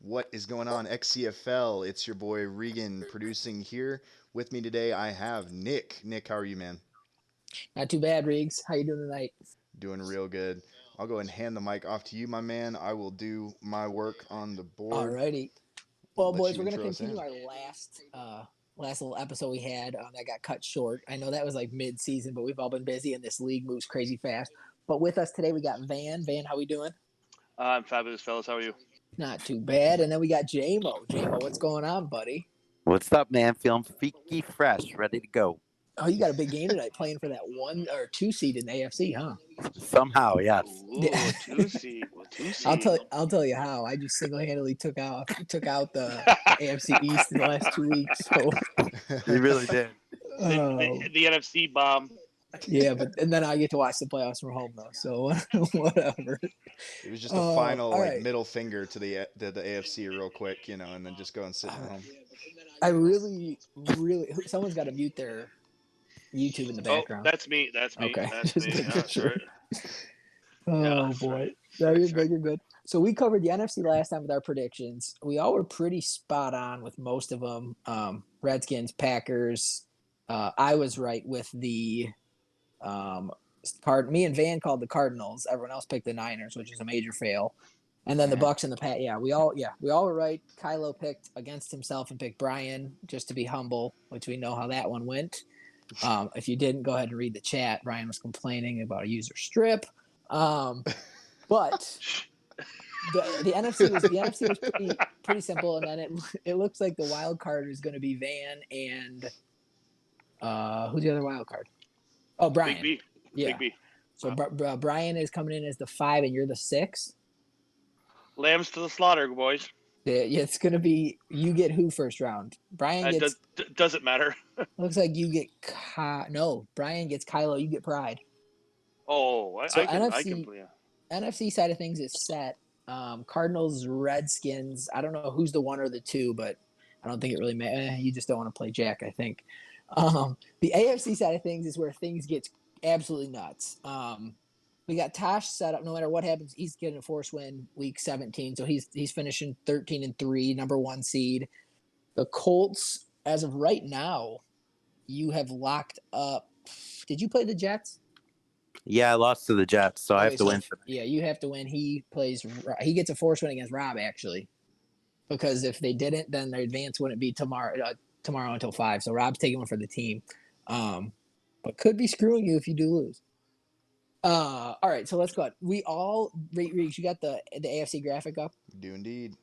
What is going on, XCFL? It's your boy Regan producing here. With me today, I have Nick. Nick, how are you, man? Not too bad, Riggs. How you doing tonight? Doing real good. I'll go ahead and hand the mic off to you, my man. I will do my work on the board. Alrighty. I'll Well, let boys, you we're gonna intro us continue in. our last little episode we had that got cut short. I know that was like mid-season, but we've all been busy, and this league moves crazy fast. But with us today, we got Van. Van, how we doing? I'm fabulous, fellas. How are you? Not too bad. And then we got JMO. JMO, what's going on, buddy? What's up, man? Feeling freaky fresh, ready to go. Oh, you got a big game tonight, playing for that 1 or 2 seed in the AFC, huh? Somehow, yes. Ooh, a two seed. I'll tell you how. I just single-handedly took out the AFC East in the last 2 weeks. So, You really did. The NFC bomb. yeah, and then I get to watch the playoffs from home though. So whatever. It was just a final all right. middle finger to the AFC real quick, and then just go and sit at home. I really, someone's got to mute their YouTube in the background. Oh, that's me. Okay. That's me. Just Yeah, making sure. right. Oh that's boy, right. no, you're That's good. You're good. So we covered the NFC last time with our predictions. We all were pretty spot on with most of them. Redskins, Packers. I was right with the Me and Van called the Cardinals. Everyone else picked the Niners, which is a major fail. And then the Bucks and the Pat. Yeah, we all were right. Kylo picked against himself and picked Brian just to be humble, which we know how that one went. If you didn't, go ahead and read the chat. Brian was complaining about a user strip. But the NFC was pretty simple, and then it looks like the wild card is going to be Van and who's the other wild card? Oh, Brian. Big B. Yeah. Big B. So Brian is coming in as the 5, and you're the 6. Lambs to the slaughter, boys. Yeah, it's going to be you get who first round. Brian gets. Doesn't matter. Looks like you get no. Brian gets Kylo. You get Pride. Oh, I can play. NFC side of things is set. Cardinals, Redskins. I don't know who's the 1 or the 2, but I don't think it really matters. You just don't want to play Jack, I think. The AFC side of things is where things get absolutely nuts. We got Tosh set up. No matter what happens, he's getting a force win week 17, so he's finishing 13-3, number 1 seed. The Colts, as of right now, you have locked up. Did you play the Jets? Yeah, I lost to the Jets, so I have to win. Yeah, you have to win. He gets a force win against Rob, actually, because if they didn't, then their advance wouldn't be tomorrow until 5. So Rob's taking one for the team, but could be screwing you if you do lose. All right, so let's go. We all you got the AFC graphic up? Do indeed.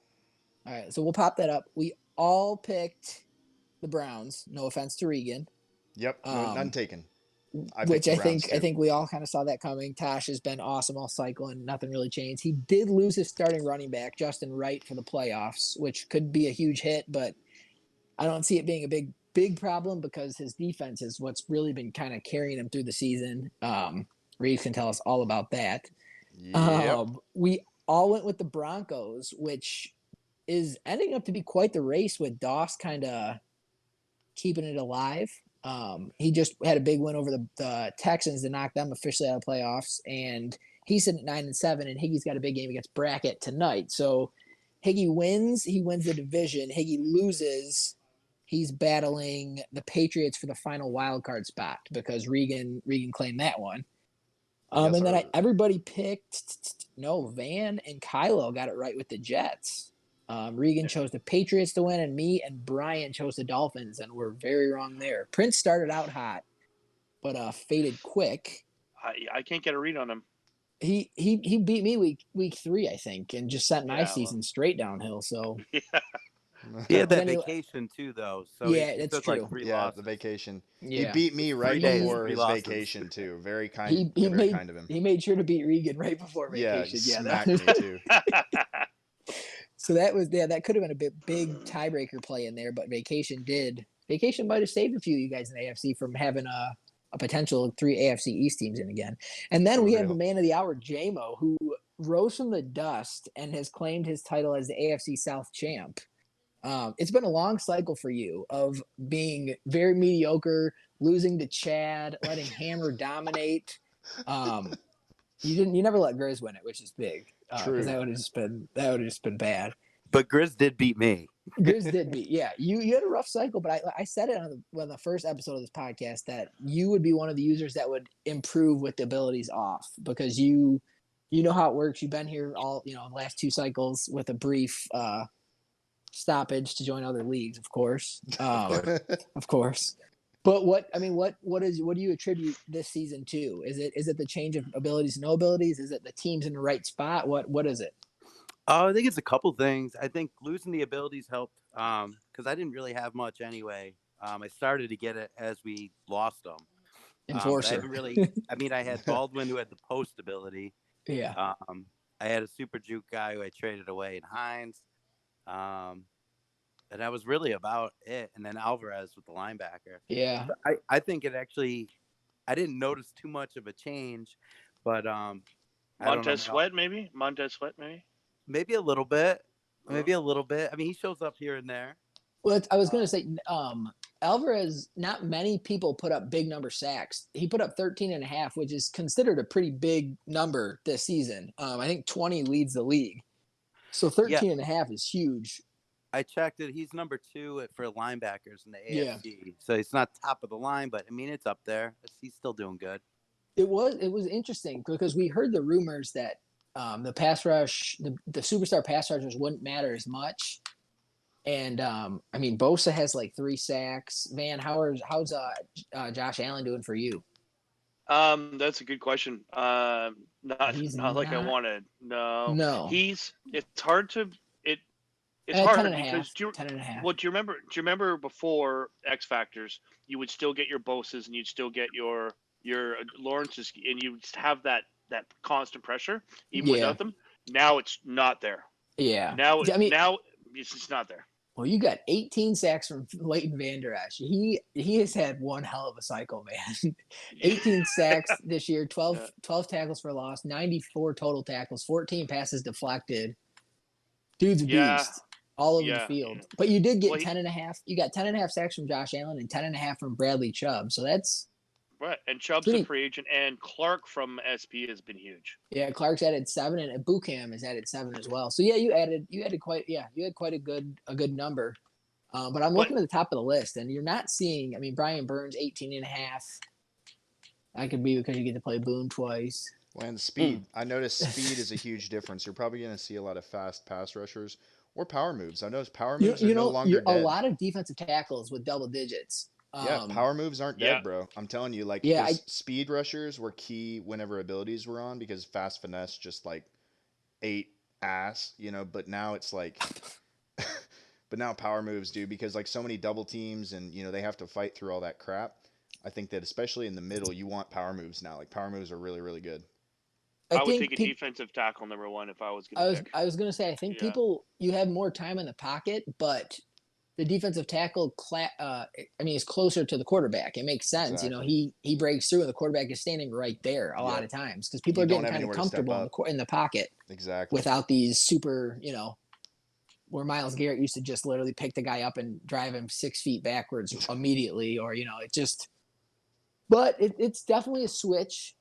All right, so we'll pop that up. We all picked the Browns. No offense to Regan. Yep, none taken. I think we all kind of saw that coming. Tosh has been awesome all cycle, and nothing really changed. He did lose his starting running back, Justin Wright, for the playoffs, which could be a huge hit, but I don't see it being a big problem because his defense is what's really been kind of carrying him through the season. Reeves can tell us all about that. Yep. We all went with the Broncos, which is ending up to be quite the race with Doss kind of keeping it alive. He just had a big win over the Texans to knock them officially out of playoffs, and he's sitting at 9-7, and Higgy's got a big game against Brackett tonight. So Higgy wins, he wins the division. Higgy loses, he's battling the Patriots for the final wild card spot because Regan claimed that one. And then everybody picked Van and Kylo got it right with the Jets. Regan chose the Patriots to win, and me and Brian chose the Dolphins, and we're very wrong there. Prince started out hot, but faded quick. I can't get a read on him. He beat me week 3, I think, and just sent my season straight downhill. So he had that vacation too, though. So yeah, that's true. Like 3 yeah, losses. the vacation. Yeah. He beat me right before his vacation too. Very kind. Very kind of him. He made sure to beat Regan right before vacation. Yeah, smacked me too. So that could have been a big tiebreaker play in there, but vacation might have saved a few of you guys in the AFC from having a potential 3 AFC East teams in again. And then we have the man of the hour, JMO, who rose from the dust and has claimed his title as the AFC South champ. It's been a long cycle for you of being very mediocre, losing to Chad, letting Hammer dominate. You never let Grizz win it, which is big. True. Because that would have just been bad. But Grizz did beat me. Grizz did beat. Yeah, you had a rough cycle, but I said it on the first episode of this podcast that you would be one of the users that would improve with the abilities off because you know how it works. You've been here all the last 2 cycles with a brief stoppage to join other leagues, of course. Of course. But what do you attribute this season to? Is it the change of abilities and no abilities? Is it the teams in the right spot? What is it? I think it's a couple things. I think losing the abilities helped because I didn't really have much anyway. I started to get it as we lost them. Enforcer. I haven't really. I mean, I had Baldwin who had the post ability. Yeah. I had a super juke guy who I traded away in Hines. And that was really about it. And then Alvarez with the linebacker. Yeah. So I think it actually, I didn't notice too much of a change, but Montez Sweat maybe? Maybe a little bit. I mean, he shows up here and there. Well, I was going to say, Alvarez, not many people put up big number sacks. He put up 13.5, which is considered a pretty big number this season. I think 20 leads the league. So 13.5 is huge. I checked it. He's number 2 for linebackers in the AFC. Yeah. So he's not top of the line, but I mean, it's up there. He's still doing good. It was interesting because we heard the rumors that the pass rush, the superstar pass rushers wouldn't matter as much. And I mean, Bosa has like 3 sacks. Van, how's Josh Allen doing for you? That's a good question. Not like I wanted. No. It's hard to it's hard because 10.5. Well, do you remember before X Factors, you would still get your Bosas and you'd still get your Lawrence's, and you have that constant pressure even without them. Now it's not there. Yeah. Now it's just not there. Well, you got 18 sacks from Leighton Vander Esch. He has had one hell of a cycle, man. 18 sacks this year, 12 tackles for loss, 94 total tackles, 14 passes deflected. Dude's a beast all over the field. But you did get 10.5. You got 10.5 sacks from Josh Allen and 10.5 from Bradley Chubb. So that's right. And Chubb's a free agent, and Clark from SP has been huge. Yeah, Clark's added 7, and Bucam has added 7 as well. So yeah, you had quite a good number. But I'm looking at the top of the list, and you're not seeing. I mean, Brian Burns 18.5. That could be because you get to play Boone twice. Well, and speed. I noticed speed is a huge difference. You're probably going to see a lot of fast pass rushers or power moves. I noticed power moves are no longer dead. A lot of defensive tackles with double digits. Power moves aren't dead, bro. I'm telling you, speed rushers were key whenever abilities were on because fast finesse just like ate ass, but now it's like, but now power moves do because like so many double teams and, they have to fight through all that crap. I think that especially in the middle, you want power moves now. Like power moves are really, really good. I would take a defensive tackle number 1 if I was going to pick. I was going to say, I think you have more time in the pocket, but the defensive tackle, is closer to the quarterback. It makes sense. Exactly. He breaks through and the quarterback is standing right there a lot of times because people are getting kind of comfortable in the pocket. Exactly. Without these super, where Myles Garrett used to just literally pick the guy up and drive him 6 feet backwards immediately, or, it just – but it's definitely a switch.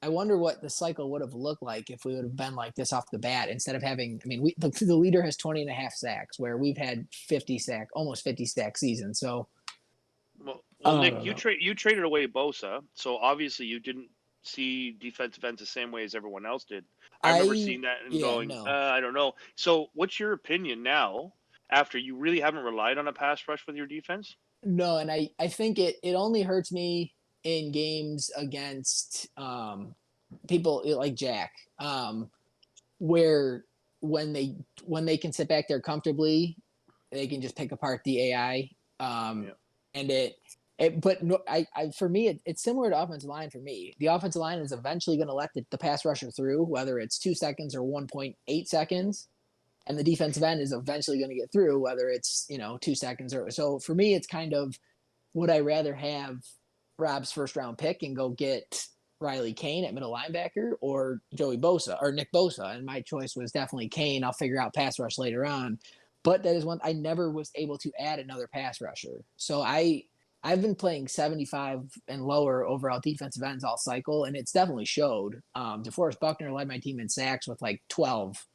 I wonder what the cycle would have looked like if we would have been like this off the bat instead of having. I mean, the leader has 20.5 sacks, where we've had almost 50 sack season. So, well, Nick, you traded away Bosa, so obviously you didn't see defensive ends the same way as everyone else did. I remember seeing that and going, I don't know. So, what's your opinion now after you really haven't relied on a pass rush with your defense? No, and I think it only hurts me in games against people like Jack, where when they can sit back there comfortably, they can just pick apart the AI. For me, it's similar to offensive line. For me, the offensive line is eventually going to let the pass rusher through, whether it's 2 seconds or 1.8 seconds, and the defensive end is eventually going to get through, whether it's 2 seconds or so. For me, it's kind of, would I rather have Rob's first round pick and go get Riley Kane at middle linebacker or Joey Bosa or Nick Bosa? And my choice was definitely Kane. I'll figure out pass rush later on. But that is one I never was able to add another pass rusher. So I've been playing 75 and lower overall defensive ends all cycle, and it's definitely showed. DeForest Buckner led my team in sacks with like 12.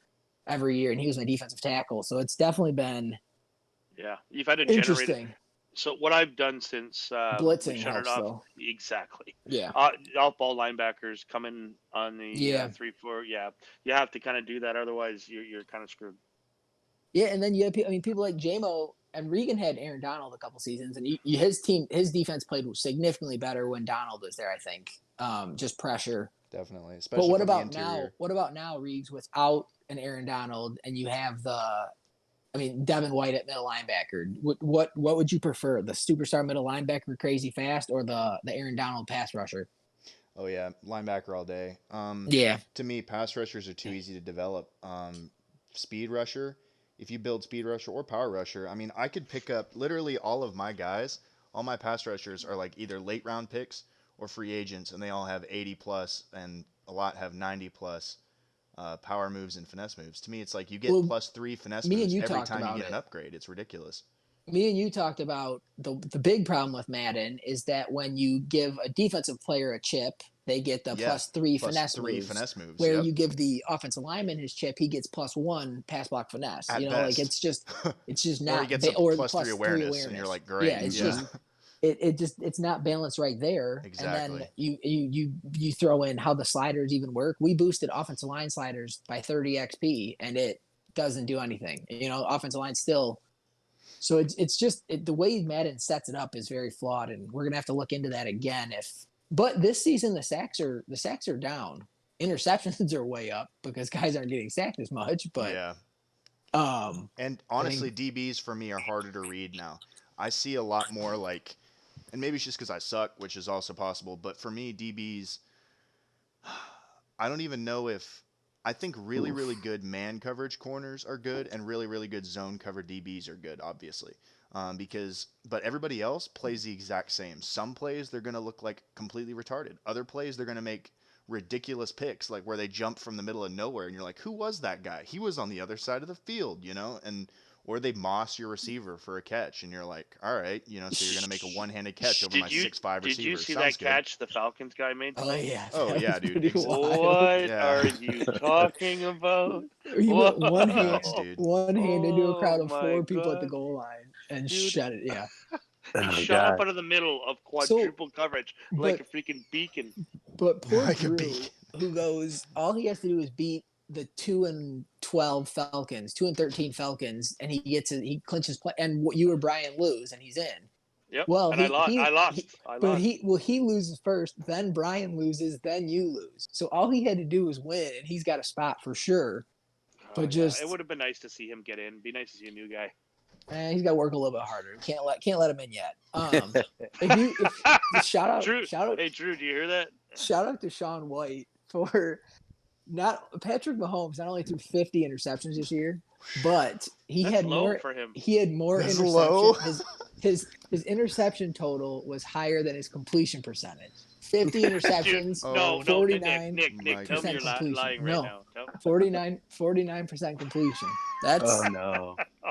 every year, and he was my defensive tackle. So it's definitely been you've had to interesting. Generate. So what I've done since blitzing helps, though. Exactly. Yeah. Off-ball linebackers coming on the 3-4. Yeah, you have to kind of do that, otherwise you're kind of screwed. Yeah, and then you have people like JMO and Regan had Aaron Donald a couple seasons, and his defense played significantly better when Donald was there. I think just pressure. Definitely, especially. But what about now? What about now, Reeves, without an Aaron Donald, and you have Devin White at middle linebacker? What would you prefer? The superstar middle linebacker, crazy fast, or the Aaron Donald pass rusher? Oh yeah, linebacker all day. To me, pass rushers are too easy to develop. Speed rusher, if you build speed rusher or power rusher, I mean, I could pick up literally all of my guys. All my pass rushers are like either late round picks or free agents, and they all have 80 plus, and a lot have 90 plus power moves and finesse moves. To me, it's like you get +3 finesse moves every time you get an upgrade. It's ridiculous. Me and you talked about the big problem with Madden is that when you give a defensive player a chip, they get the +3 finesse moves. Where you give the offensive lineman his chip, he gets +1 pass block finesse. At best. Like it's just not. Or he gets a +3 awareness, and you're like, great. Yeah, it's just it's not balanced right there. Exactly. And then you throw in how the sliders even work. We boosted offensive line sliders by 30 XP, and it doesn't do anything. Offensive line still. So it's just the way Madden sets it up is very flawed, and we're gonna have to look into that again. But this season the sacks are down, interceptions are way up because guys aren't getting sacked as much. But and honestly, DBs for me are harder to read now. I see a lot more like, and maybe it's just because I suck, which is also possible. But for me, DBs, I don't even know if. I think really, really good man coverage corners are good, and really, really good zone cover DBs are good, obviously. But everybody else plays the exact same. Some plays, they're going to look like completely retarded. Other plays, they're going to make ridiculous picks, like where they jump from the middle of nowhere, and you're like, who was that guy? He was on the other side of the field, or they moss your receiver for a catch, and you're like, all right, so you're going to make a one-handed catch over my 6'5" receiver. Did you see Sounds that catch the Falcons guy made? Oh, yeah. Oh, yeah, dude. What are you talking about? He went one hand into a crowd of 4 people at the God. goal line and shut it, yeah. He shot up out of the middle of quadruple coverage like a freaking beacon. But poor Drew, who goes, all he has to do is beat the 2-12 Falcons, 2-13 Falcons, and he clinches play. And you or Brian lose, and he's in. Yep. Well, and I lost. He loses first, then Brian loses, then you lose. So all he had to do was win, and he's got a spot for sure. But it would have been nice to see him get in. Be nice to see a new guy. He's got to work a little bit harder. Can't let him in yet. Shout out, hey Drew, do you hear that? Shout out to Sean White for Patrick Mahomes not only threw 50 interceptions this year, but he had more for him. He had more interceptions. His interception total was higher than his completion percentage. 50 interceptions. Dude, 49. Nick, tell me you're lying right now. 49% completion. That's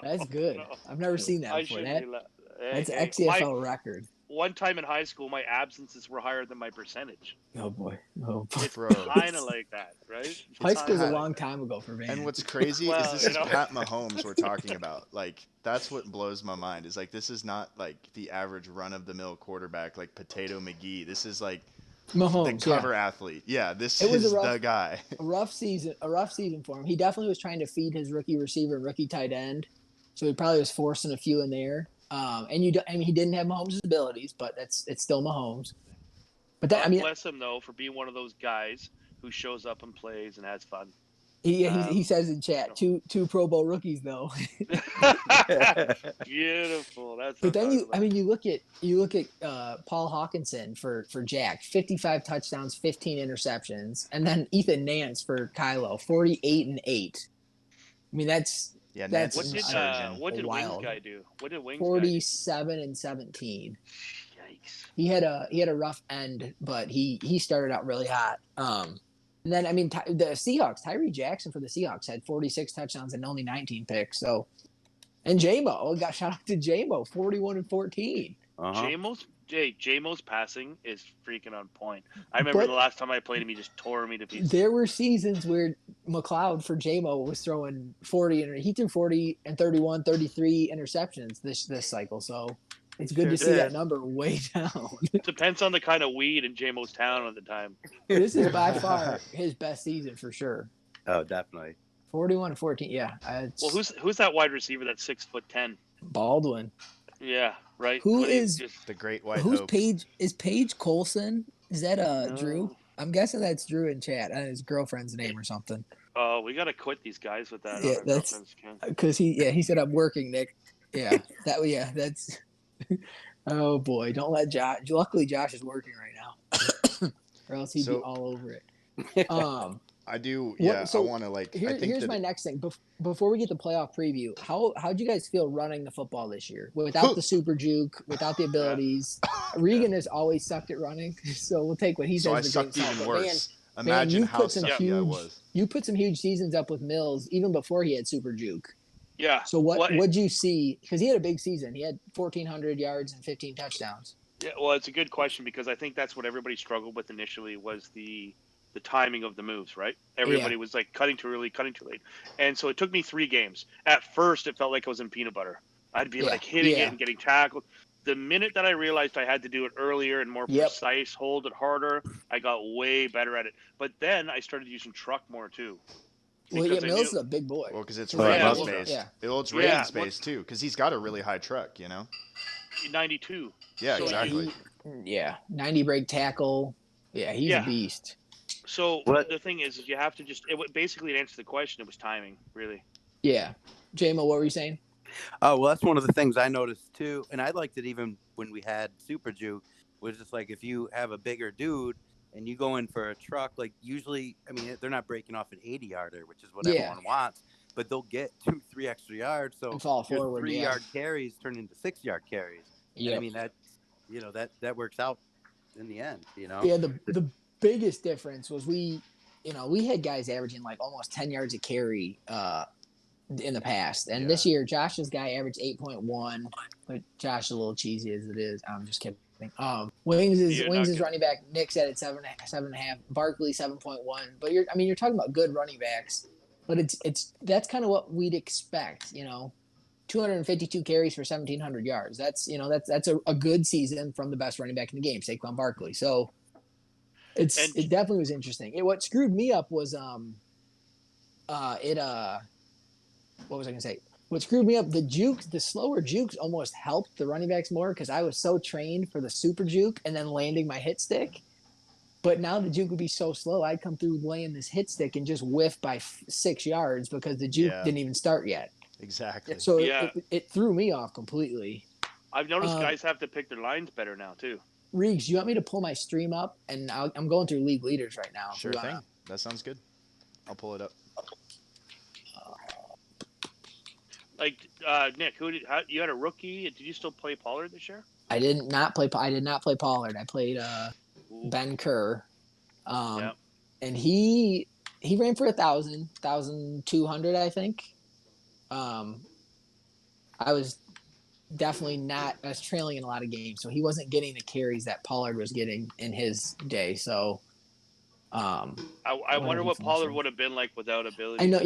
That's good. No. I've never seen that before. That's an XCFL record. One time in high school, my absences were higher than my percentage. Oh boy. It's kind of like that, right? High school's a long time ago for Van. And what's crazy is this is Pat Mahomes we're talking about. Like, that's what blows my mind. Is like, this is not like the average run-of-the-mill quarterback like Potato McGee. This is like Mahomes, the cover athlete. Yeah, this is the guy. A rough season for him. He definitely was trying to feed his rookie receiver and rookie tight end, so he probably was forcing a few in there. He didn't have Mahomes' abilities, but it's still Mahomes. But bless him though for being one of those guys who shows up and plays and has fun. He says in chat, two Pro Bowl rookies though. Beautiful. But then you look at Paul Hawkinson for Jack, 55 touchdowns, 15 interceptions, and then Ethan Nance for Kylo, 48 and 8. I mean that's what did wild. Wings guy do? What did Wings 47 and 17. Yikes. He had a rough end, but he started out really hot. And then the Seahawks, Tyree Jackson for the Seahawks had 46 touchdowns and only 19 picks. So, and J-Mo, got shout out to J-Mo, 41 and 14. J-Mo's J-Mo's passing is freaking on point. I remember the last time I played him, he just tore me to pieces. There were seasons where McLeod for J-Mo was throwing 40, and he threw 40 and 31, 33 interceptions this cycle. So it's good to see that number way down. Depends on the kind of weed in J-Mo's town at the time. This is by far his best season for sure. Oh, definitely. 41-14, yeah. Well, who's that wide receiver that's 6'10"? Baldwin. Yeah, right. Who is the Great White Who's Hope? Paige Colson? Is that Drew? I'm guessing that's Drew in chat. His girlfriend's name or something. Oh, we gotta quit these guys with that. Yeah, that's because he said I'm working, Nick. Yeah, that's. Oh boy, don't let Josh. Luckily, Josh is working right now, or else he'd be all over it. I do. Yeah, I want to Here's my next thing. Before we get the playoff preview, how'd you guys feel running the football this year without the super juke, without the abilities? Regan has always sucked at running, so we'll take what he says. So I sucked even worse. Imagine how sucky I was. You put some huge seasons up with Mills even before he had super juke. Yeah. So what'd you see? Because he had a big season. He had 1,400 yards and 15 touchdowns. Yeah. Well, it's a good question because I think that's what everybody struggled with initially was the timing of the moves, right? Everybody was like cutting too early, cutting too late. And so it took me 3 games. At first, it felt like I was in peanut butter. I'd be like hitting it and getting tackled. The minute that I realized I had to do it earlier and more precise, hold it harder, I got way better at it. But then I started using truck more too. Well, Mills is a big boy. Well, because it's rating space. Yeah. It's rating space too, because he's got a really high truck, 92. Yeah, so exactly. 90 break tackle. Yeah, he's a beast. So the thing is you have to basically to answer the question, it was timing, really. Yeah. J-Mo, what were you saying? Oh, well, that's one of the things I noticed too. And I liked it even when we had Super Juke, was just like if you have a bigger dude and you go in for a truck, like usually, I mean, they're not breaking off an 80-yarder, which is what everyone wants, but they'll get 2-3 extra yards. So fall forward, 3-yard carries turn into 6-yard carries. Yeah. I mean, that works out in the end, Yeah, the biggest difference was we had guys averaging like almost 10 yards a carry in the past, and this year Josh's guy averaged 8.1, but Josh is a little cheesy as it is. I'm just kidding. Wings is running back. Nick's at 7.5. Barkley 7.1. But you're talking about good running backs, but that's kind of what we'd expect. 252 carries for 1,700 yards. That's a good season from the best running back in the game, Saquon Barkley. So. It definitely was interesting. What screwed me up was what was I gonna say? What screwed me up, the slower jukes almost helped the running backs more because I was so trained for the super juke and then landing my hit stick. But now the juke would be so slow, I'd come through laying this hit stick and just whiff by 6 yards because the juke didn't even start yet. Exactly. So it threw me off completely. I've noticed guys have to pick their lines better now too. Reegs, you want me to pull my stream up? And I'm going through league leaders right now. Sure thing. That sounds good. I'll pull it up. Nick, you had a rookie? Did you still play Pollard this year? I did not play Pollard. I played Ben Kerr, and he ran for 1,200, I think. I was definitely not. I was trailing in a lot of games, so he wasn't getting the carries that Pollard was getting in his day. So, I wonder what Pollard would have been like without ability. I know.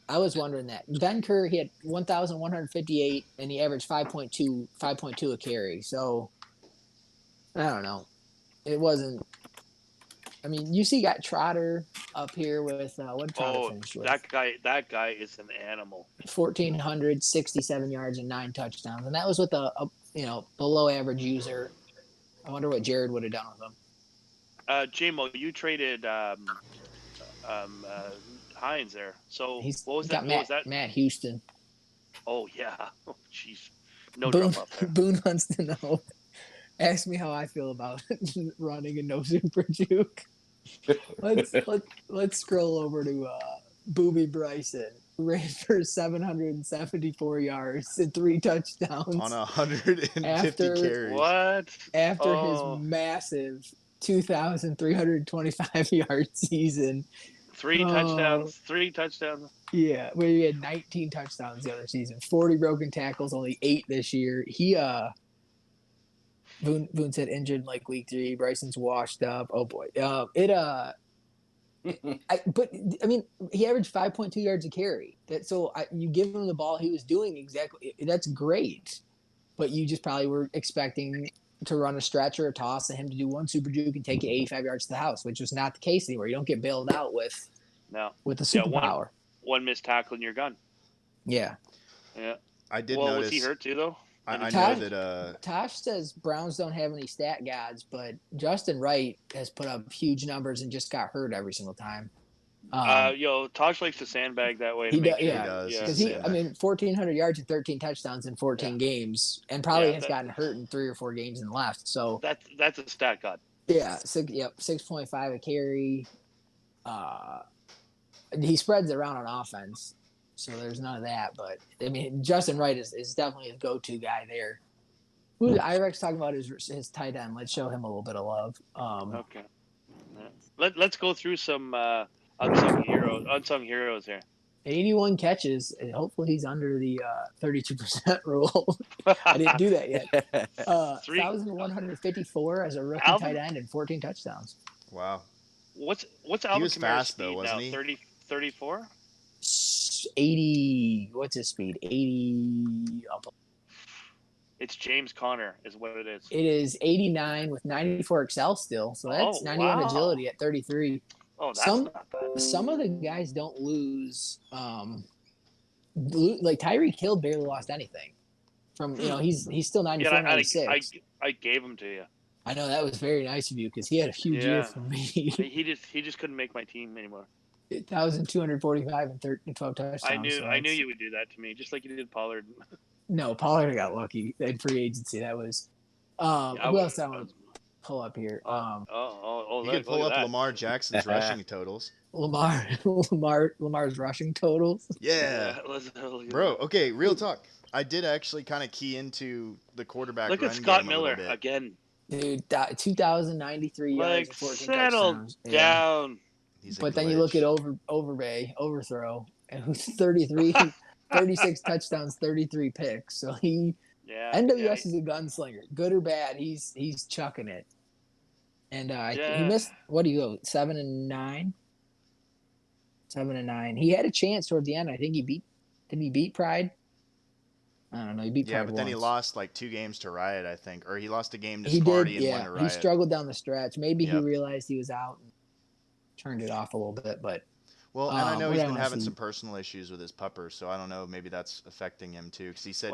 I was wondering that. Ben Kerr, he had 1,158, and he averaged 5.2 a carry. So, I don't know. It wasn't. I mean, UC got Trotter up here with what Trotter finished with? That guy is an animal. 1,467 yards and 9 touchdowns, and that was with a below average user. I wonder what Jared would have done with him. J-Mo, you traded Hines there. So what was that? Matt Houston. Oh yeah. Oh jeez. No Boone, drop off there. Boone wants to know. Ask me how I feel about running and no super juke. Let's scroll over to Booby Bryson. Ran for 774 yards and 3 touchdowns on 150 carries. What? After his massive 2,325 yard season. 3 touchdowns. 3 touchdowns. Yeah, where he had 19 touchdowns the other season, 40 broken tackles, only 8 this year. Boone said injured like week 3. Bryson's washed up. Oh boy. But I mean, he averaged 5.2 yards a carry. You give him the ball, he was doing exactly. That's great, but you just probably were expecting to run a stretch or a toss and him to do one super juke and take you 85 yards to the house, which was not the case anymore. You don't get bailed out with the superpower. One missed tackle and you're gone. Yeah. I did notice. Was he hurt too though? I know that Tosh says Browns don't have any stat gods, but Justin Wright has put up huge numbers and just got hurt every single time. Tosh likes to sandbag that way. He does. Because 1,400 yards and 13 touchdowns in 14 games, and probably has gotten hurt in 3 or 4 games and left. So that's a stat god. Yeah, 6.5 a carry. He spreads it around on offense, so there's none of that. But I mean, Justin Wright is definitely a go-to guy there. Who Irex talking about his tight end? Let's show him a little bit of love. Okay. Let's go through some unsung heroes here. 81 catches, and hopefully he's under the 32% rule. I didn't do that yet. 1,154 as a rookie tight end and 14 touchdowns. Wow. What's Alvin Kamara's speed though, wasn't now? 34? 80. What's his speed? 80. It's James Conner is what it is. It is 89 with 94 Excel still. So that's 91 agility at 33. Oh, that's not bad. Some of the guys don't lose. Like Tyreek Hill barely lost anything. He's still 94, 96. I gave him to you. I know that was very nice of you because he had a huge year for me. he just couldn't make my team anymore. 1,245 and 12 touchdowns. I knew you would do that to me, just like you did Pollard. No, Pollard got lucky in free agency. That was. Who else I want to pull up here? You can pull up Lamar Jackson's rushing totals. Lamar's rushing totals. Yeah. Bro, okay, real talk. I did actually kind of key into the quarterback. Look at Scott Miller again. Dude, 2,093 yards, 14 touchdowns. Down. But then you look at overthrow, and who's 36 touchdowns, 33 picks. So NWS is a gunslinger, good or bad. He's chucking it. And he missed. What do you go? 7 and 9. 7 and 9. He had a chance toward the end. I think he beat Pride? I don't know. He beat Pride but once. then he lost like 2 games to Riot, I think, or he lost a game to Sparty and 1 to Riot. He struggled down the stretch. Maybe he realized he was out and turned it off a little bit, but. Well, and I know he's been having some personal issues with his puppers, so I don't know. Maybe that's affecting him too, because he said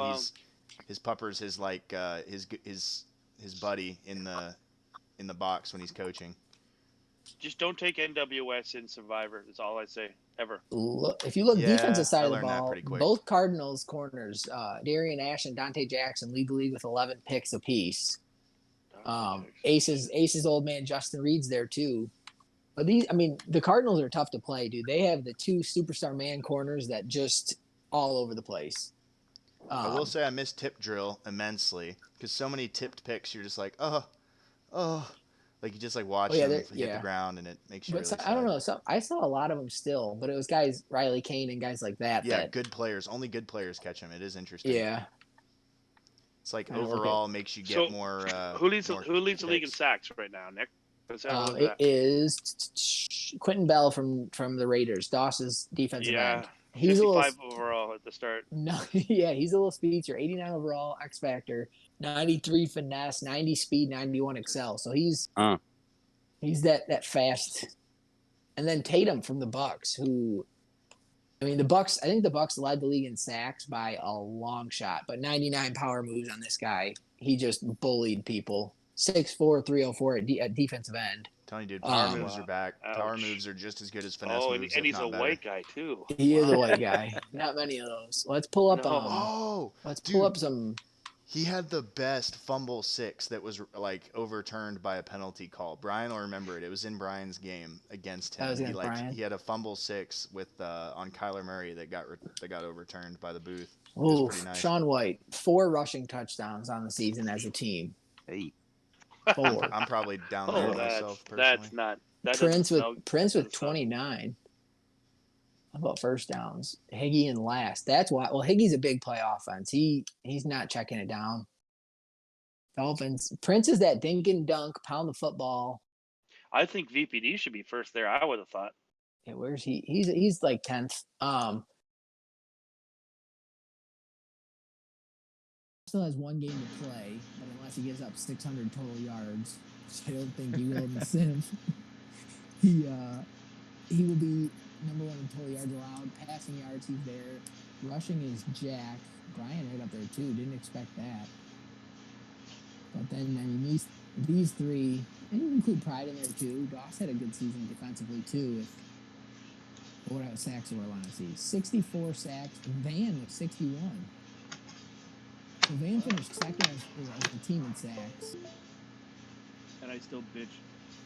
his puppers is like his buddy in the box when he's coaching. Just don't take NWS in Survivor. That's all I say ever. If you look defensive side of the ball, both Cardinals corners, Darian Ash and Dante Jackson lead the league with 11 picks apiece. Ace's old man Justin Reed's there too. But the Cardinals are tough to play, dude. They have the 2 superstar man corners that just all over the place. I will say I miss tip drill immensely because so many tipped picks. You're just like, like you just like watch them hit the ground, and it makes you. Really sad. I don't know. So I saw a lot of them still, but it was guys Riley Kane and guys like that. Yeah, good players. Only good players catch them. It is interesting. Yeah. It's like overall makes you get more. Who leads the league in sacks right now, Nick? It is Quentin Bell from the Raiders, Doss's defensive end. He's 55 overall at the start. No, he's a little speedster. 89 overall, X Factor, 93 finesse, 90 speed, 91 excel. So he's that fast. And then Tatum from the Bucks, I think the Bucks led the league in sacks by a long shot, but 99 power moves on this guy. He just bullied people. 6'4", 304 at defensive end. Telling you, dude, power moves are back. Ouch. Power moves are just as good as finesse moves. And he's a white guy too. He is a white guy. Not many of those. Let's pull up. Pull up some. He had the best fumble 6 that was like overturned by a penalty call. Brian will remember it. It was in Brian's game against him. He had a fumble 6 with on Kyler Murray that got overturned by the booth. Oh, nice. Sean White, 4 rushing touchdowns on the season as a team. Hey. 4. I'm probably down there myself personally. Prince with 29. How about first downs? Higgy in last. That's why. Well, Higgy's a big play offense. He's not checking it down. Dolphins. Prince is that dink and dunk, pound the football. I think VPD should be first there. I would have thought. Yeah, where's he? He's like 10th. Still has one game to play, but unless he gives up 600 total yards, which I don't think he will in the Sim, he will be number one in total yards allowed. Passing yards, he's there. Rushing is Jack. Brian right up there too. Didn't expect that. But then I mean these three, and you include Pride in there too. Doss had a good season defensively too. What sacks do I want to see? 64 sacks. Van with 61. So Van finished second as the team in sacks. And I still bitch.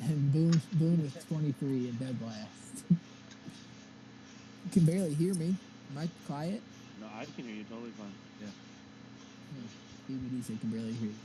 And Boone with 23 in dead last. You can barely hear me. Am I quiet? No, I can hear you totally fine. Yeah. DVD said can barely hear you.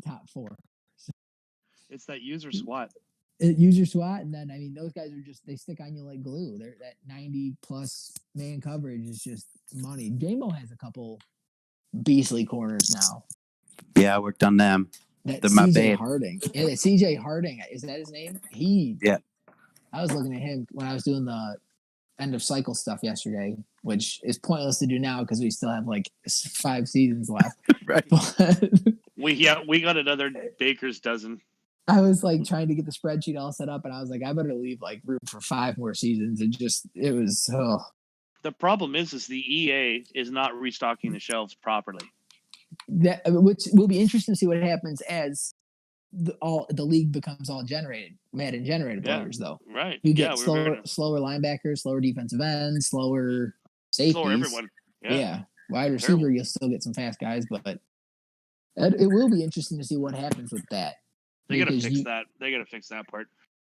Top 4. It's that user SWAT. User SWAT, and then I mean those guys are they stick on you like glue. They're that 90+ man coverage is just money. J-Mo has a couple beastly corners now. Yeah, I worked on them. That CJ Harding. Yeah, that CJ Harding. Is that his name? Yeah. I was looking at him when I was doing the end of cycle stuff yesterday, which is pointless to do now because we still have like 5 seasons left. Right. But we got another baker's dozen. I was like trying to get the spreadsheet all set up, and I was like, I better leave like room for 5 more seasons. It was. The problem is the EA is not restocking the shelves properly. That which will be interesting to see what happens as the league becomes all Madden generated players though. Right. You get slower linebackers, slower defensive ends, slower safeties. Slower everyone. Yeah. Wide receiver, you'll still get some fast guys, but it will be interesting to see what happens with that. They got to fix that. They got to fix that part.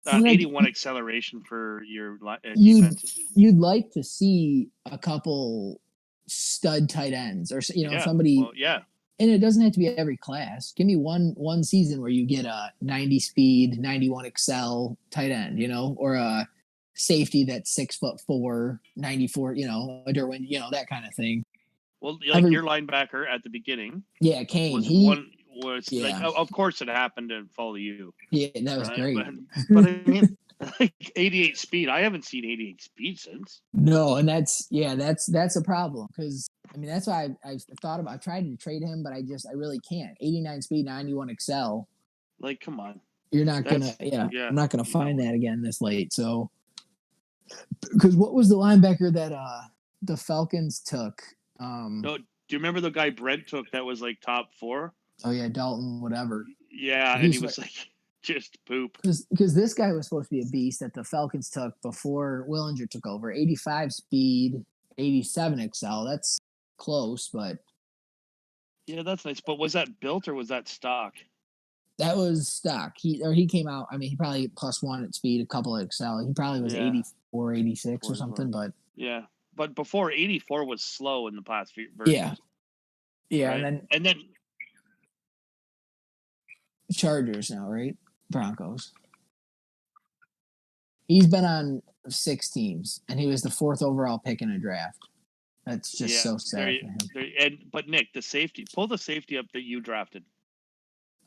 81 acceleration for your defense. You'd like to see a couple stud tight ends or somebody. Well, yeah. And it doesn't have to be every class. Give me one season where you get a 90 speed, 91 excel tight end, or a safety that's 6'4", 94, a Derwin, that kind of thing. Well, like your linebacker at the beginning. Yeah, Kane. Like, of course it happened to follow you. Yeah, that was great. But I mean, like 88 speed. I haven't seen 88 speed since. No, and that's a problem because I mean that's why I've tried to trade him, but I really can't. 89 speed, 91 excel. Like, come on. You're not gonna. I'm not gonna find that again this late. So, because what was the linebacker that the Falcons took? No, do you remember the guy Brent took that was like top 4? Oh yeah, Dalton, whatever. Yeah, and he was like just poop. Because this guy was supposed to be a beast that the Falcons took before Willinger took over. 85 speed, 87 excel. That's close, but yeah, that's nice. But was that built or was that stock? That was stock. He came out. I mean, he probably +1 at speed, a couple at excel. He probably was 84, 86 or something. But yeah, but before 84 was slow in the past few versions. Yeah, right? and then Chargers now, right? Broncos. He's been on 6 teams, and he was the 4th overall pick in a draft. That's just so sad for him. But Nick, pull the safety up that you drafted.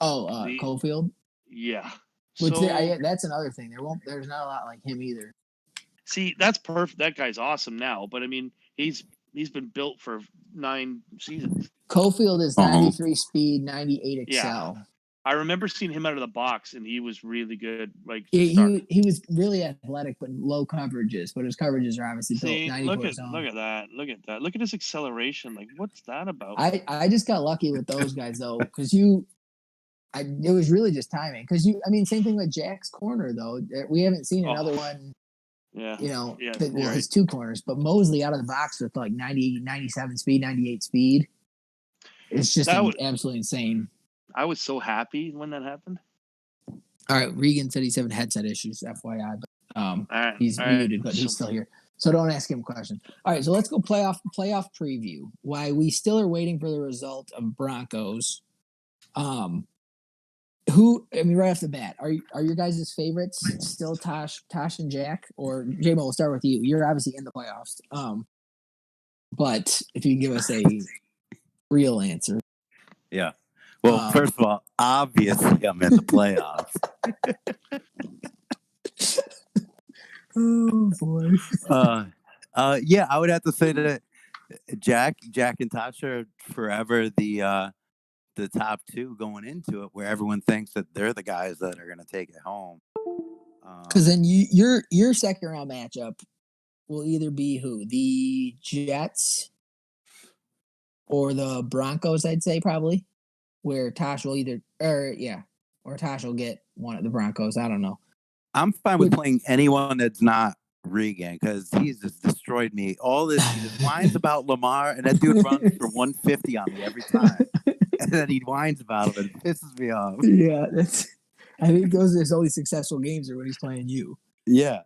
Oh, Cofield? Yeah. Which that's another thing. There's not a lot like him either. See, that's perfect. That guy's awesome now, but I mean, he's been built for 9 seasons. Cofield is 93 speed, 98 excel. I remember seeing him out of the box, and he was really good. Like he was really athletic, but low coverages. But his coverages are obviously built 94 look at that. Look at his acceleration. Like, what's that about? I just got lucky with those guys though, because it was really just timing. Because same thing with Jack's corner though. We haven't seen another one. Yeah. His two corners, but Mosley out of the box with like 90, 97 speed, 98 speed. It's just absolutely insane. I was so happy when that happened. All right, Regan said he's having headset issues, FYI, but he's muted, but he's still here. So don't ask him questions. All right, so let's go playoff preview. Why we still are waiting for the result of Broncos. Right off the bat, are your guys' favorites still Tosh and Jack, or J-Mo? We'll start with you. You're obviously in the playoffs. But if you can give us a real answer. Yeah. Well, first of all, obviously I'm in the playoffs. Oh boy. Yeah, I would have to say that Jack and Tosh are forever the top two going into it, where everyone thinks that they're the guys that are going to take it home. Because then your second round matchup will either be who? The Jets or the Broncos, I'd say probably, where Tosh will or Tosh will get one of the Broncos. I don't know. I'm fine with playing anyone that's not Regan, because he's just destroyed me. All this, he just whines about Lamar, and that dude runs for 150 on me every time. And then he whines about him, and it pisses me off. Yeah, I think those are his only successful games are when he's playing you. Yeah.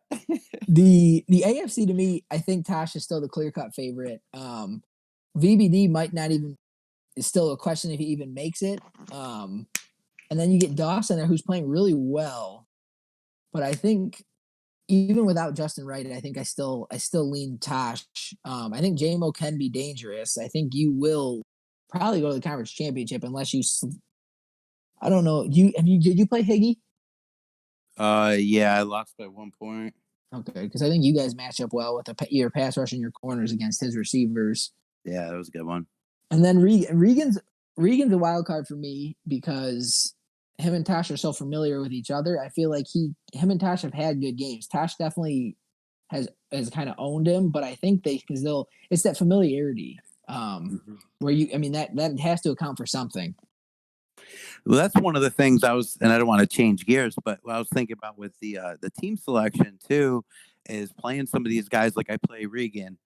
The AFC, to me, I think Tosh is still the clear-cut favorite. VBD might not even, is still a question if he even makes it. And then you get Dawson there, who's playing really well. But I think even without Justin Wright, I think I still lean Tosh. I think JMO can be dangerous. I think you will probably go to the conference championship unless you. I don't know. Did you play Higgy? Yeah, I lost by 1 point. Okay, because I think you guys match up well with your pass rush and your corners against his receivers. Yeah, that was a good one. And then Regan's a wild card for me because him and Tosh are so familiar with each other. I feel like him and Tosh have had good games. Tosh definitely has kind of owned him, but I think it's that familiarity where that has to account for something. Well, that's one of the things and I don't want to change gears, but what I was thinking about with the team selection too is playing some of these guys. Like I play Regan,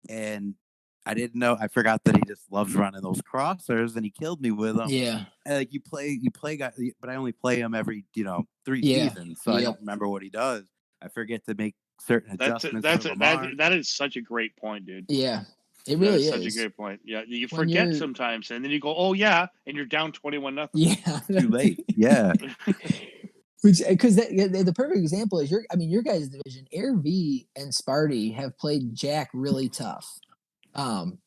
and I didn't know. I forgot that he just loves running those crossers, and he killed me with them. Yeah, and like you play guys, but I only play him every 3 seasons, so I don't remember what he does. I forget to make certain adjustments. That is such a great point, dude. Yeah. It really is such a great point. Yeah, you forget sometimes, and then you go, "Oh yeah," and you're down 21-0. Yeah, too late. Yeah, because the perfect example is your guys' division. Air V and Sparty have played Jack really tough, and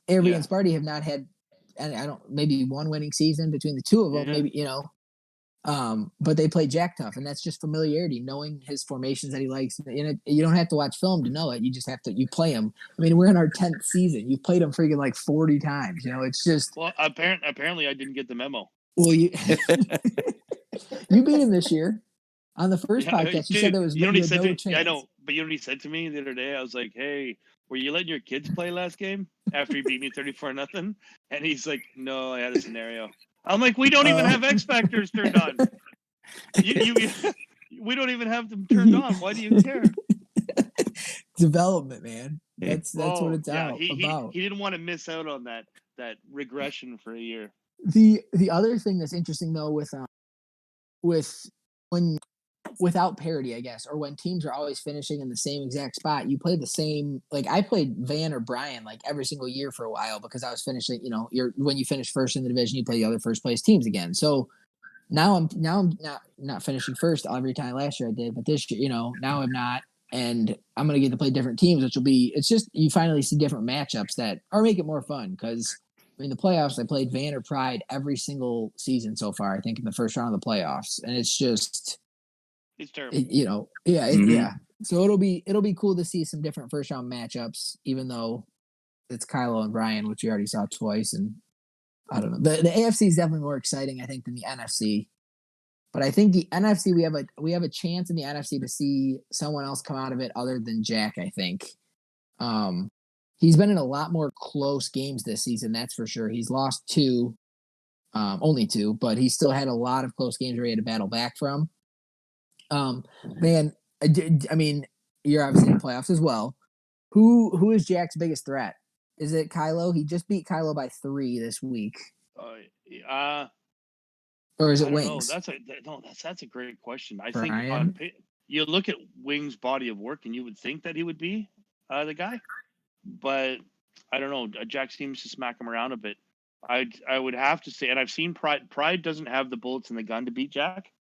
Air V and Sparty have not had, and maybe one winning season between the two of them. Maybe but they play Jack tough, and that's just familiarity, knowing his formations that he likes. And you don't have to watch film to know it. You just have to. You play him. I mean, we're in our 10th season. You've played him freaking like 40 times. It's just. Well, apparently, I didn't get the memo. Well, you beat him this year on the first podcast. You said there was no chance. I know, but you know what he said to me the other day? I was like, "Hey, were you letting your kids play last game after you beat me 34-0?" And he's like, "No, I had a scenario." I'm like, we don't even have X Factors turned on. We don't even have them turned on. Why do you care? Development, man. That's what it's about. He didn't want to miss out on that regression for a year. The other thing that's interesting though without parity, I guess, or when teams are always finishing in the same exact spot, you play the same. Like I played Van or Brian like every single year for a while because I was finishing. When you finish first in the division, you play the other first place teams again. So now I'm not finishing first every time. Last year I did, but this year, now I'm not, and I'm gonna get to play different teams, which will be. It's just you finally see different matchups that make it more fun because. In the playoffs, I played Van or Pride every single season so far. I think in the first round of the playoffs, and it's just. It's terrible. Yeah. So it'll be cool to see some different first round matchups, even though it's Kylo and Brian, which we already saw twice, and I don't know. The AFC is definitely more exciting, I think, than the NFC. But I think the NFC, we have a chance in the NFC to see someone else come out of it other than Jack, I think. He's been in a lot more close games this season, that's for sure. He's lost only two, but he still had a lot of close games where he had to battle back from. Man, I mean, you're obviously in the playoffs as well. Who is Jack's biggest threat? Is it Kylo? He just beat Kylo by 3 this week. Or is it Wings? That's a great question. I think you look at Wings' body of work, and you would think that he would be the guy, but I don't know. Jack seems to smack him around a bit. I would have to say, and I've seen Pride. Pride doesn't have the bullets in the gun to beat Jack.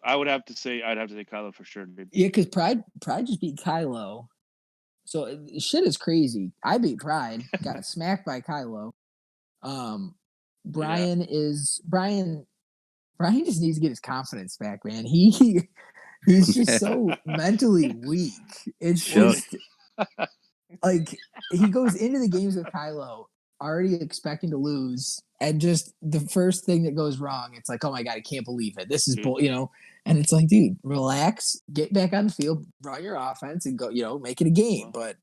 I'd have to say Kylo for sure, dude. Yeah, because Pride just beat Kylo. So shit is crazy. I beat Pride, got smacked by Kylo. Brian just needs to get his confidence back, man. He's just so mentally weak. It's just like he goes into the games with Kylo already expecting to lose, and just the first thing that goes wrong, it's like, oh my god, I can't believe it. This is and it's like, dude, relax, get back on the field, run your offense, and go, make it a game. But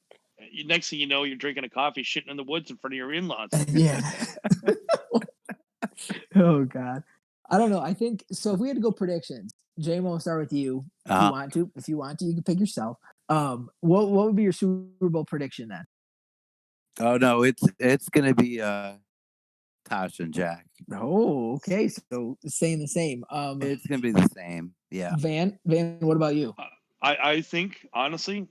next thing you know, you're drinking a coffee, shitting in the woods in front of your in-laws. Yeah. Oh god, I don't know. I think so. If we had to go predictions, J-Mo, will start with you. If you want to, you can pick yourself. What would be your Super Bowl prediction then? Oh no, it's gonna be Tosh and Jack. Oh, okay. So staying the same. It's gonna be the same. Yeah. Van, what about you? I think honestly,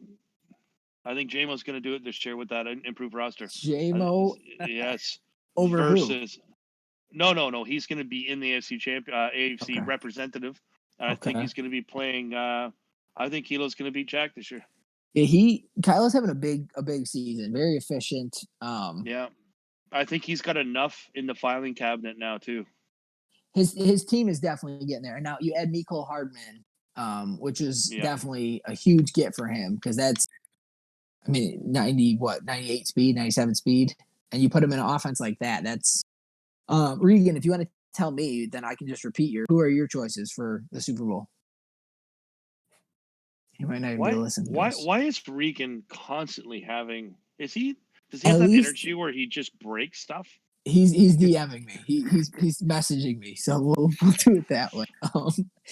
I think J-Mo's gonna do it this year with that improved roster. J-Mo, yes. Over versus who? No. He's gonna be in the AFC representative. And I think he's gonna be playing. I think Kilo's gonna beat Jack this year. Yeah, Kylo's having a big season, very efficient. Yeah, I think he's got enough in the filing cabinet now too. His team is definitely getting there, and now you add Mecole Hardman, which is definitely a huge get for him because that's, 98 speed, 97 speed, and you put him in an offense like that. That's Regan. If you want to tell me, then I can just repeat who are your choices for the Super Bowl? He might not even be able to listen to this. Why is Regan constantly having? Does he have that energy where he just breaks stuff? He's DMing me. He's messaging me. So we'll do it that way.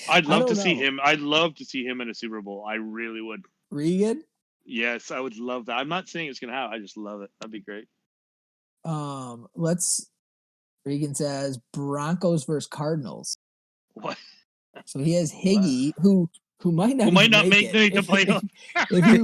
I'd love to see him. I'd love to see him in a Super Bowl. I really would. Regan? Yes, I would love that. I'm not saying it's gonna happen. I just love it. That'd be great. Regan says Broncos versus Cardinals. What? So he has Higgy, who might not make the playoff if he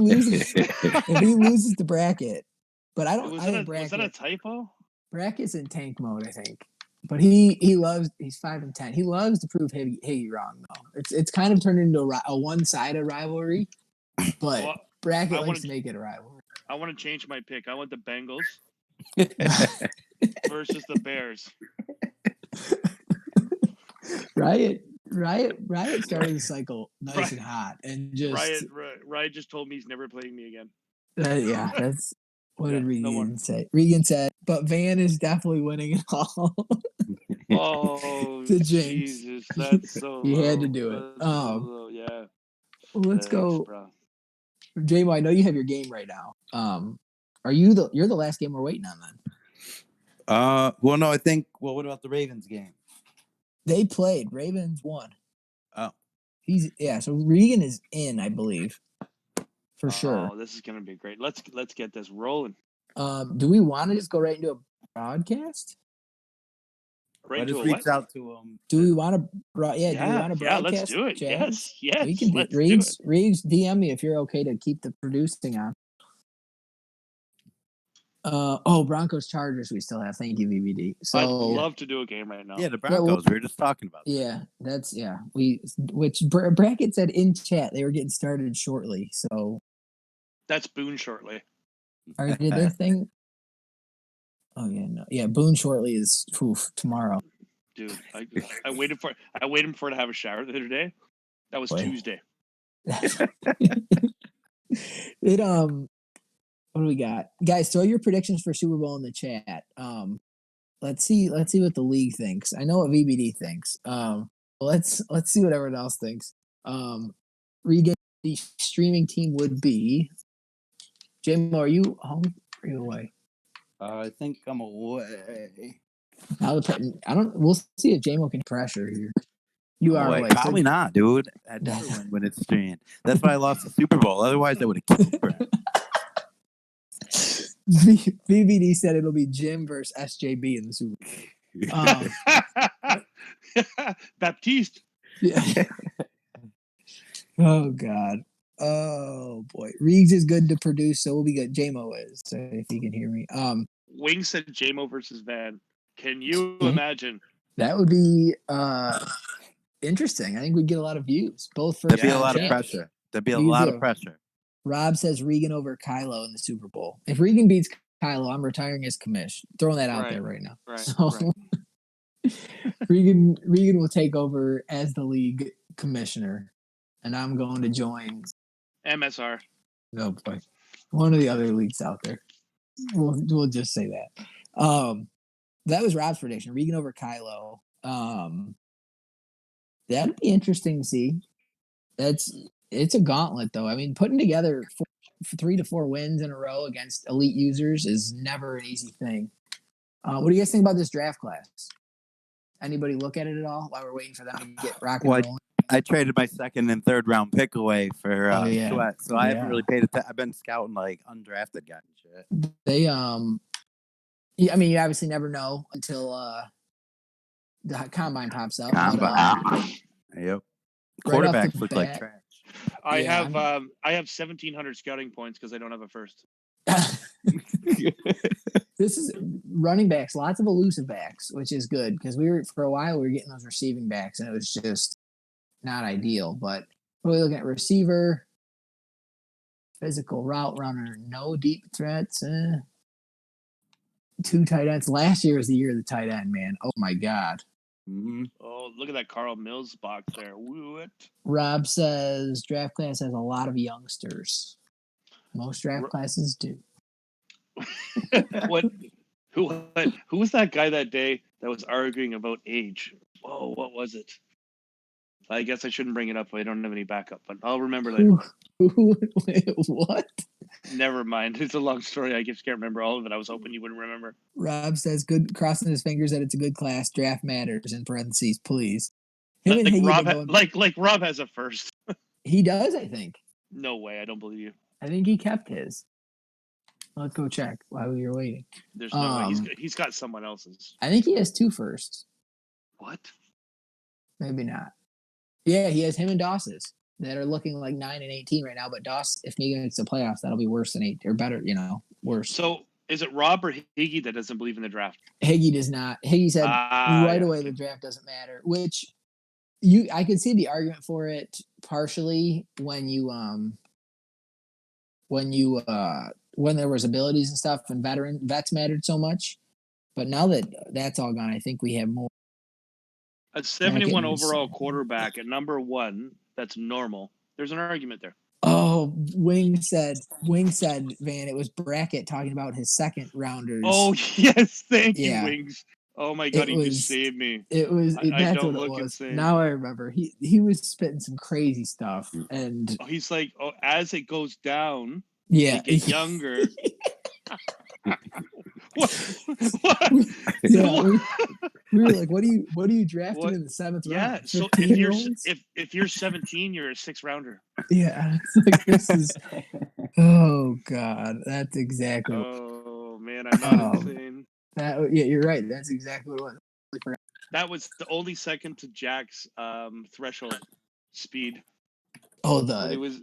loses the bracket. But I don't. Was that a typo? Bracket's in tank mode, I think. But he's 5-10. He loves to prove Higgy wrong, though. It's kind of turned into a one-sided rivalry, but Bracket likes to make it a rivalry. I want to change my pick. I want the Bengals versus the Bears. Riot started the cycle nice and hot, and just Riot just told me he's never playing me again. That's what did Regan say? Regan said, but Van is definitely winning it all. Oh, to Jinx. Jesus, that's so he low. had to do it. Yeah. Let's go. J-Mo, I know you have your game right now. You're the last game we're waiting on then? Well, no, I think. Well, what about the Ravens game? They played. Ravens won. Oh. So Regan is in, I believe. For sure. Oh, this is gonna be great. Let's get this rolling. Do we want to just go right into a broadcast? Right into reach out to them. Do we want to? Do we want to broadcast? Yeah, let's do it. Jags? Yes. We can do it. Reeves, DM me if you're okay to keep the producing on. Broncos Chargers we still have. Thank you, VVD. So I'd love to do a game right now. Yeah, the Broncos. We were just talking about that. Which Bracket said in chat they were getting started shortly. So that's Boone shortly. Did their thing? Oh yeah, no. Yeah, Boone shortly is tomorrow. Dude, I waited for it to have a shower the other day. That was Tuesday. What do we got? Guys, throw your predictions for Super Bowl in the chat. let's see what the league thinks. I know what VBD thinks. Let's see what everyone else thinks. Regan, the streaming team would be. J-Mo, are you home? Or are you away? I think I'm away. Now we'll see if J-Mo can pressure here. You are away. Probably not, dude. I never win when it's streamed. That's why I lost the Super Bowl. Otherwise, I would have killed Brad. VBD said it'll be Jim versus SJB in the Super Bowl. Baptiste. Yeah. Oh God. Oh boy. Reeves is good to produce, so we'll be good. J-Mo is, so if you can hear me. Wing said J-Mo versus Van. Can you imagine? That would be interesting. I think we'd get a lot of views. Both for There'd be a lot of pressure. There'd be a lot of pressure. Rob says Regan over Kylo in the Super Bowl. If Regan beats Kylo, I'm retiring as commish. Throwing that out there right now. Right. So Regan will take over as the league commissioner, and I'm going to join MSR. Oh boy, one of the other leagues out there. We'll just say that. That was Rob's prediction. Regan over Kylo. That'd be interesting to see. It's a gauntlet, though. I mean, putting together 3 to 4 wins in a row against elite users is never an easy thing. What do you guys think about this draft class? Anybody look at it at all while we're waiting for them to get rocking and rolling? I traded my second and third round pick away for Sweat, so I haven't really paid attention. I've been scouting like undrafted guys and shit. They I mean, you obviously never know until the combine pops up. Yep. Quarterbacks look like trash. I have 1,700 scouting points because I don't have a first. This is running backs, lots of elusive backs, which is good because for a while we were getting those receiving backs and it was just not ideal. But we're looking at receiver, physical route runner, no deep threats, 2 tight ends. Last year was the year of the tight end, man. Oh my God. Mm-hmm. Oh, look at that Carl Mills box there. What? Rob says draft class has a lot of youngsters. Most draft classes do. What? Who was that guy that day that was arguing about age? Whoa, what was it? I guess I shouldn't bring it up. I don't have any backup, but I'll remember later. What? Never mind. It's a long story. I just can't remember all of it. I was hoping you wouldn't remember. Rob says, "Good, crossing his fingers that it's a good class. Draft matters." In parentheses, please. Like Rob has a first. He does, I think. No way. I don't believe you. I think he kept his. Let's go check while we were waiting. There's no way. He's got someone else's. I think he has 2 firsts. What? Maybe not. Yeah, he has him and Doss's that are looking like 9 and 18 right now. But Doss, if Megan gets the playoffs, that'll be worse than 8 or better. Worse. So is it Rob or Higgy that doesn't believe in the draft? Higgy does not. Higgy said away the draft doesn't matter, which I could see the argument for it partially when there was abilities and stuff and vets mattered so much. But now that that's all gone, I think we have more. A 71 overall quarterback at number 1, that's normal. There's an argument there. Oh, Wing said, Van, it was Brackett talking about his second rounders. Oh, yes. Thank you, Wings. Oh, my God, he just saved me. It was. That's what it was. Insane. Now I remember. He was spitting some crazy stuff. And he's like, as it goes down, they get younger. What? Yeah, we were like, what do you drafted in the 7th round? Yeah, so if you're 17, you're a 6th rounder. Yeah, it's like this is. Oh God, that's exactly. Oh man, I'm not insane. You're right. That's exactly what it was. That was the only second to Jack's threshold speed. Oh, it was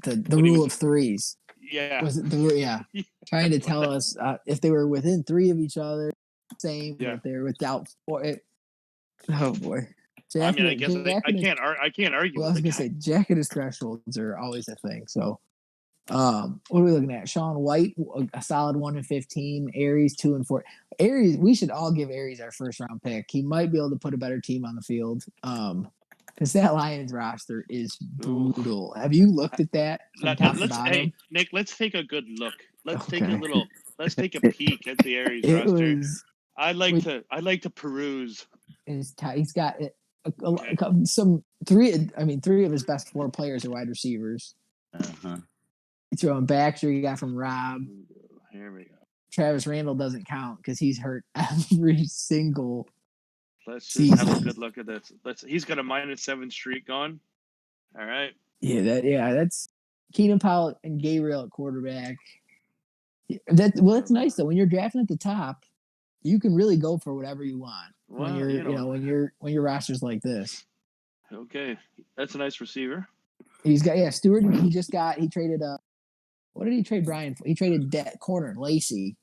the rule of threes. Yeah. Was it trying to tell us if they were within 3 of each other, same. Yeah. If they were without 4. Oh boy. I mean, I guess I can't argue. Well, I was gonna say Jack and his thresholds are always a thing. So, what are we looking at? Sean White, a solid 1 and 15. Aries 2 and 4. Aries, we should all give Aries our first round pick. He might be able to put a better team on the field. Because that Lions roster is brutal. Have you looked at that? Hey, Nick, let's take a good look. Let's take a peek at the Aries roster. I'd like to peruse. He's got three of his best 4 players are wide receivers. He's throwing backs. You got from Rob. Here we go. Travis Randall doesn't count because he's hurt every single. Let's just have a good look at this. He's got a -7 streak going. All right. That's Keenan Powell and Gabriel at quarterback. That's nice though. When you're drafting at the top, you can really go for whatever you want. When you're when your roster's like this. Okay, that's a nice receiver. He's got Stewart. He traded what did he trade Brian for? He traded corner Lacey.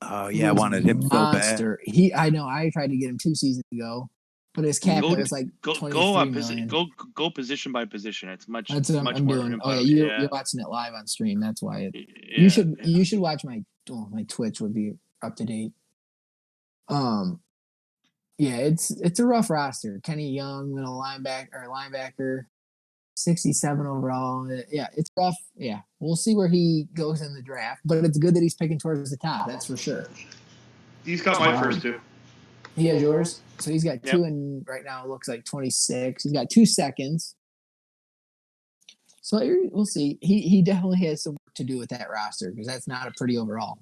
Oh yeah, I wanted him monster. So bad. I know. I tried to get him 2 seasons ago, but his cap was like go position by position. It's much. That's what I'm more doing. Oh yeah, you're watching it live on stream. That's why you should watch my Twitch would be up to date. It's a rough roster. Kenny Young, middle linebacker, 67 overall. Yeah, it's rough. Yeah, we'll see where he goes in the draft, but it's good that he's picking towards the top. That's for sure. He's got my first 2. He has yours, so he's got 2, and right now it looks like 26. He's got 2 seconds. So we'll see. He definitely has some work to do with that roster because that's not a pretty overall.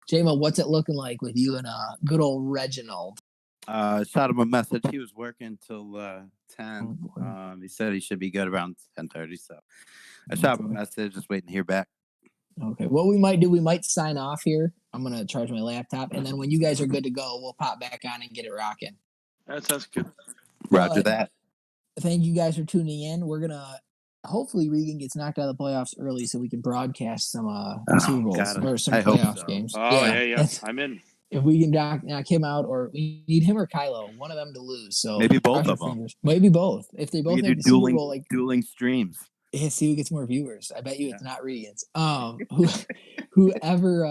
J-Mo, what's it looking like with you and good old Reginald? Shot him a message. He was working till 10. He said he should be good around 10:30. So I shot him a message, just waiting to hear back. Okay. What we might do, we might sign off here. I'm gonna charge my laptop, and then when you guys are good to go, we'll pop back on and get it rocking. That sounds good. Roger that. Thank you guys for tuning in. We're gonna hopefully Regan gets knocked out of the playoffs early so we can broadcast some Super Bowls or some playoffs games. Oh yeah. I'm in. If we can knock him out, or we need him or Kylo, one of them to lose. So maybe both of them. Maybe both. If they both make the Super Bowl, dueling streams. Yeah, see who gets more viewers. I bet you it's not Regan's. Whoever.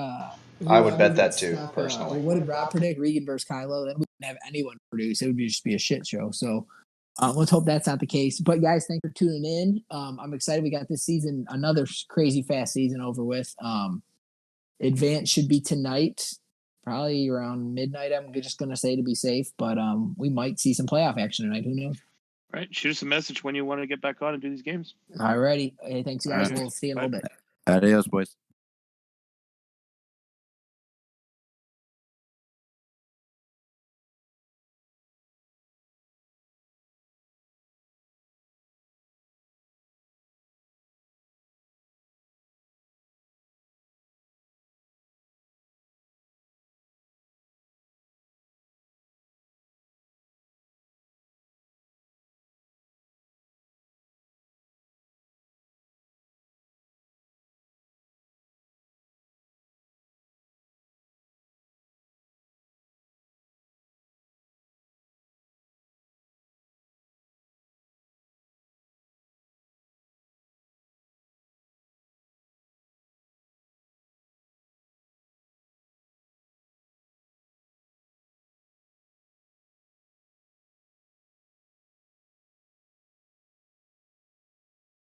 I would bet that too, personally. What did Rob predict? Regan versus Kylo. Then we wouldn't have anyone produce. It would just be a shit show. So let's hope that's not the case. But guys, thanks for tuning in. I'm excited we got this season, another crazy fast season over with. Advance should be tonight, probably around midnight. I'm just gonna say to be safe, but we might see some playoff action tonight. Who knows? All right, shoot us a message when you want to get back on and do these games. All righty. Hey, thanks, guys. We'll see you in a little bit. Adios, boys.